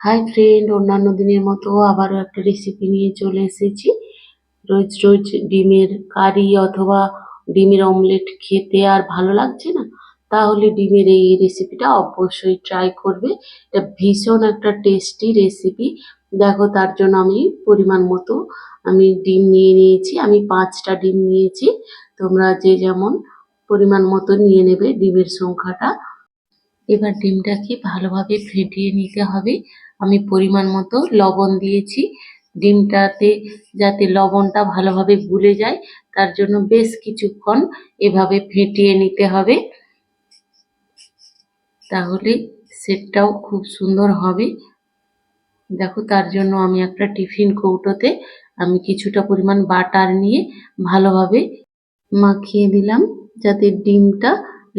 Hi friend, অন্যান্য দিনের মতো আবারও একটা রেসিপি নিয়ে চলে এসেছি। রোজ রোজ ডিমের কারি অথবা ডিমের অমলেট খেতে আর ভালো লাগছে না, তাহলে ডিমের এই রেসিপিটা অবশ্যই ট্রাই করবে। এটা ভীষণ একটা টেস্টি রেসিপি। দেখো, তার জন্য আমি পরিমাণ মতো আমি ডিম নিয়ে নিয়েছি। আমি 5টা ডিম নিয়েছি। তোমরা যে যেমন পরিমাণ মতো নিয়ে নেবে ডিমের সংখ্যাটা। এবার ডিমটাকে ভালোভাবে ফেটিয়ে নিতে হবে। আমি পরিমাণ মতো লবণ দিয়েছি ডিমটাতে, যাতে লবণটা ভালোভাবে গুলে যায়, তার জন্য বেশ কিছুক্ষণ এভাবে ফেটিয়ে নিতে হবে। তাহলে সেটটাও খুব সুন্দর হবে। দেখো, তার জন্য আমি একটা টিফিন কৌটোতে আমি কিছুটা পরিমাণ বাটার নিয়ে ভালোভাবে মাখিয়ে দিলাম, যাতে ডিমটা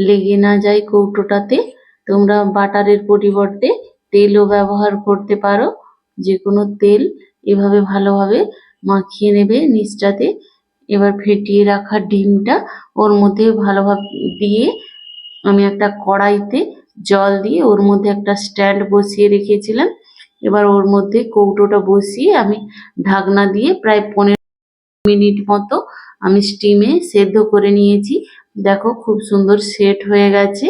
লেগে না যায় কৌটোটাতে। তোমরা বাটারের পরিবর্তে তেলও ব্যবহার করতে পারো, যে কোনো তেল। এভাবে ভালোভাবে মাখিয়ে নেবে নিচটাতে। এবার ফেটিয়ে রাখা ডিমটা ওর মধ্যে ভালোভাবে দিয়ে আমি একটা কড়াইতে জল দিয়ে ওর মধ্যে একটা স্ট্যান্ড বসিয়ে রেখেছিলাম। এবার ওর মধ্যে কৌটোটা বসিয়ে আমি ঢাকনা দিয়ে প্রায় 15 মিনিট মতো আমি স্টিমে সেদ্ধ করে নিয়েছি। দেখো, খুব সুন্দর সেট হয়ে গেছে।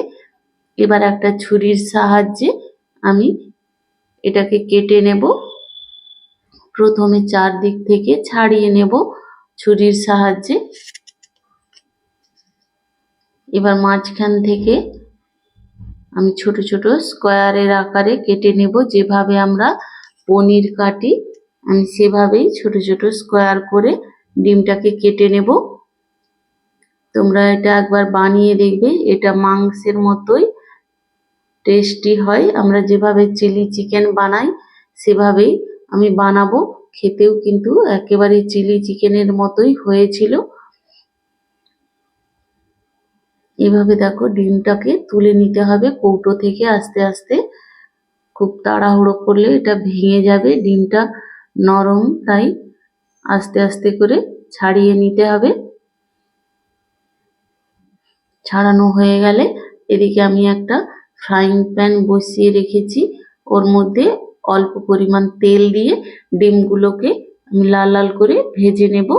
এবার একটা ছুরির সাহায্যে আমি এটাকে কেটে নেব। প্রথমে চারদিক থেকে ছাড়িয়ে নেব ছুরির সাহায্যে। এবার মাঝখান থেকে আমি ছোট ছোট স্কোয়ারের আকারে কেটে নেব। যেভাবে আমরা পনির কাটি, আমি সেভাবেই ছোট ছোট স্কোয়ার করে ডিমটাকে কেটে নেব। তোমরা এটা একবার বানিয়ে দেখবে, এটা মাংসের মতোই টেস্টি হয়। আমরা যেভাবে চিলি চিকেন বানাই সেভাবেই আমি বানাবো। খেতেও কিন্তু একেবারে চিলি চিকেনের মতোই হয়েছিল। এভাবে দেখো, ডিমটাকে তুলে নিতে হবে কৌটো থেকে আস্তে আস্তে। খুব তাড়াহুড়ো করলে এটা ভেঙে যাবে, ডিমটা নরম, তাই আস্তে আস্তে করে ছাড়িয়ে নিতে হবে। ছাড়ানো হয়ে গেলে এদিকে আমি একটা ফ্রাইং প্যান বসিয়ে রেখেছি। ওর মধ্যে অল্প পরিমাণ তেল দিয়ে ডিমগুলোকে আমি লাল লাল করে ভেজে নেব।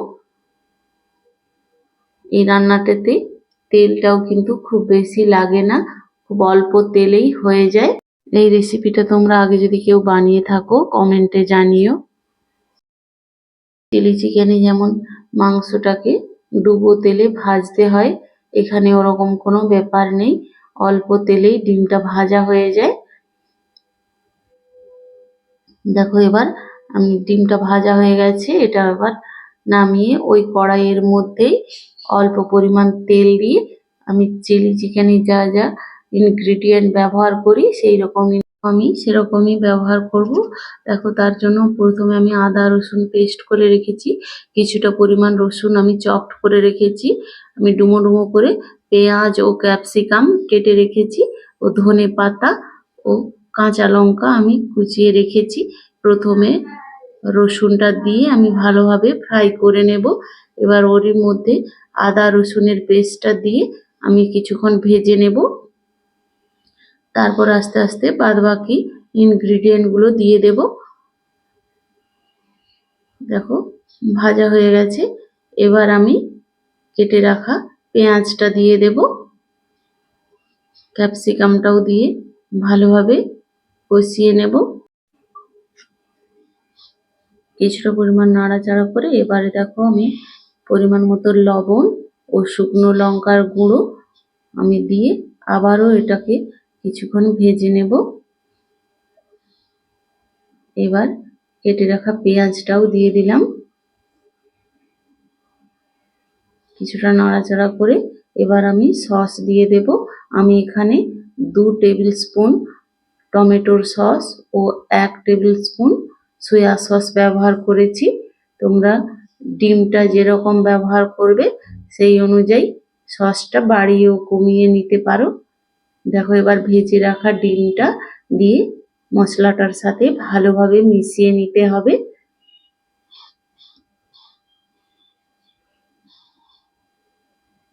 এই রান্নাটাতে তেলটাও কিন্তু খুব বেশি লাগে না, খুব অল্প তেলেই হয়ে যায়। এই রেসিপিটা তোমরা আগে যদি কেউ বানিয়ে থাকো কমেন্টে জানিও। চিলি চিকেনে যেমন মাংসটাকে ডুবো তেলে ভাজতে হয়, এখানে ওরকম কোনো ব্যাপার নেই, অল্প তেলেই ডিমটা ভাজা হয়ে যায়। দেখো, এবার আমি ডিমটা ভাজা হয়ে গেছে, এটা এবার নামিয়ে ওই কড়াইয়ের মধ্যেই অল্প পরিমাণ তেল দিয়ে আমি চিলি চিকেনে যা যা ইনগ্রিডিয়েন্ট ব্যবহার করি সেই রকমই আমি সেরকমই ব্যবহার করব। দেখো, তার জন্য প্রথমে আমি আদা রসুন পেস্ট করে রেখেছি। কিছুটা পরিমাণ রসুন আমি চপড করে রেখেছি। আমি ডুমো ডুমো করে পেঁয়াজ ও ক্যাপসিকাম কেটে রেখেছি, ও ধনে পাতা ও কাঁচা লঙ্কা আমি কুচিয়ে রেখেছি। প্রথমে রসুনটা দিয়ে আমি ভালোভাবে ফ্রাই করে নেব। এবার ওর মধ্যে আদা রসুনের পেস্টটা দিয়ে আমি কিছুক্ষণ ভেজে নেব। তারপর আস্তে আস্তে বাদবাকি ইনগ্রিডিয়েন্টগুলো দিয়ে দেব। দেখো, ভাজা হয়ে গেছে। এবার আমি কেটে রাখা পেঁয়াজটা দিয়ে দেব, ক্যাপসিকামটাও দিয়ে ভালোভাবে কষিয়ে নেব। কিছুটা পরিমাণ নাড়াচাড়া করে এবারে দেখো, আমি পরিমাণ মতো লবণ ও শুকনো লঙ্কার গুঁড়ো আমি দিয়ে আবারও এটাকে কিছুক্ষণ ভেজে নেব। এবার কেটে রাখা পেঁয়াজটাও দিয়ে দিলাম। কিছুটা নাড়াচাড়া করে এবার আমি সস দিয়ে দেব। আমি এখানে 2 টেবিল স্পুন টমেটোর সস ও 1 টেবিল স্পুন সয়া সস ব্যবহার করেছি। তোমরা ডিমটা যেরকম ব্যবহার করবে সেই অনুযায়ী সসটা বাড়িয়ে ও কমিয়ে নিতে পারো। দেখো, এবার ভেজে রাখা ডিমটা দিয়ে মশলাটার সাথে ভালোভাবে মিশিয়ে নিতে হবে।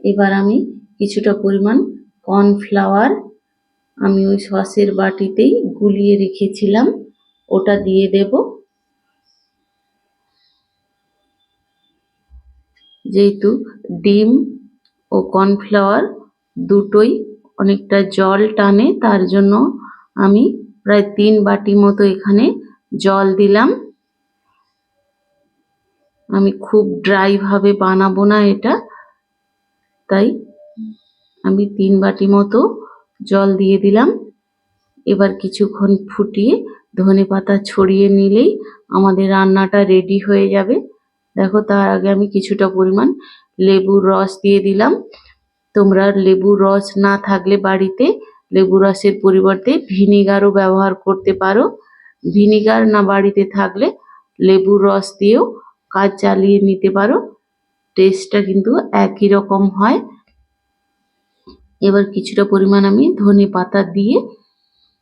এবার আমি কিছুটা পরিমাণ কর্নফ্লাওয়ার আমি ওই সসের বাটিতেই গুলিয়ে রেখেছিলাম, ওটা দিয়ে দেব। যেহেতু ডিম ও কর্নফ্লাওয়ার দুটোই অনেকটা জল টানে, তার জন্য আমি প্রায় 3 বাটি মতো এখানে জল দিলাম। আমি খুব ড্রাই ভাবে বানাবো না এটা, তাই আমি 3 বাটি মতো জল দিয়ে দিলাম। এবার কিছুক্ষণ ফুটিয়ে ধনেপাতা ছড়িয়ে নিলেই আমাদের রান্নাটা রেডি হয়ে যাবে। দেখো, তার আগে আমি কিছুটা পরিমাণ লেবুর রস দিয়ে দিলাম। তোমরা লেবুর রস না থাকলে বাড়িতে লেবু রসের পরিবর্তে ভিনিগারও ব্যবহার করতে পারো। ভিনিগার না বাড়িতে থাকলে লেবুর রস দিয়েও কাজ চালিয়ে নিতে পারো, টেস্টটা কিন্তু একই রকম হয়। এবার কিছুটা পরিমাণ আমি ধনেপাতা দিয়ে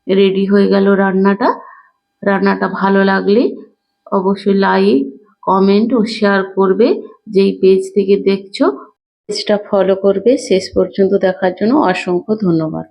রেডি হয়ে গেল রান্নাটা। রান্নাটা ভালো লাগলে অবশ্যই লাইক, কমেন্ট ও শেয়ার করবে। যেই পেজ থেকে দেখছো পেজটা ফলো করবে। শেষ পর্যন্ত দেখার জন্য অসংখ্য ধন্যবাদ।